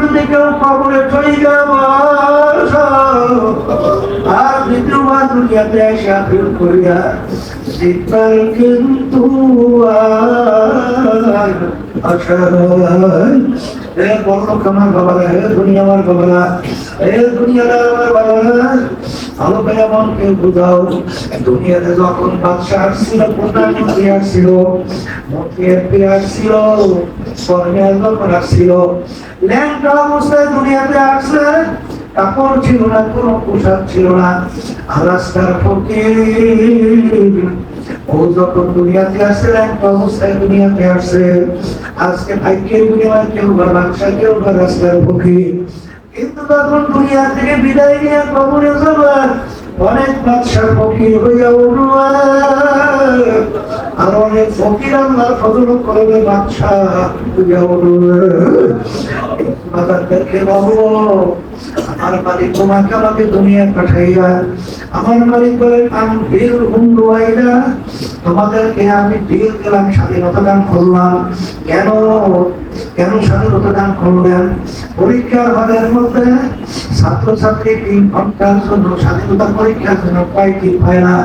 যদি কেউ কবরে চলে আর দ্বিতীয়বার দুনিয়াতে এসে আপিল করিয়া জিতবার কিন্তু বড় আমার বাবারা, হে দুনিয়া আমার বাবারা, হে দুনিয়াটা আমার বাবারা, ভালো করে মনকে বুঝাও। দুনিয়াতে যখন বাদশাহ আসছিল, প্রধানমন্ত্রী আসছিল, মন্ত্রী এমপি আসছিল, কর্নেল যখন আসছিল, ল্যাংটা অবস্থায় দুনিয়াতে আসছে, কাপড় ছিল না, কোনো পোশাক ছিল না, রাস্তার ফকির। ও যখন দুনিয়াতে আসছে, ল্যাংটা অবস্থায় দুনিয়াতে আসছে। আজকে ভাগ্যের বিনিময়ে কেউ বা বাদশা, কেউ বা রাস্তার ফকির। কিন্তু তখন দুনিয়া থেকে বিদায় নিয়ে কবরে যাবার অনেক বাদশা ফকির হইয়া উঠল, আর অনেক ফকির আল্লাহর ফজল করবে বাদশা হইয়া উঠল। বাজারদেরকে বাবু, আমার মালিক তোমাকে আমাকে দুনিয়ায় পাঠাইয়া, আমার মালিক বলেন আমি বীর হুন্ডু আইলা, তোমাদেরকে আমি বীর দিলাম, স্বাধীনতা দান করলাম। কেন কেন স্বাধীনতা দান করলেন? পরীক্ষার হলের মধ্যে ছাত্রছাত্রী 3 ঘন্টার জন্য স্বাধীনতা পরীক্ষার জন্য কয়েকদিন হয় না।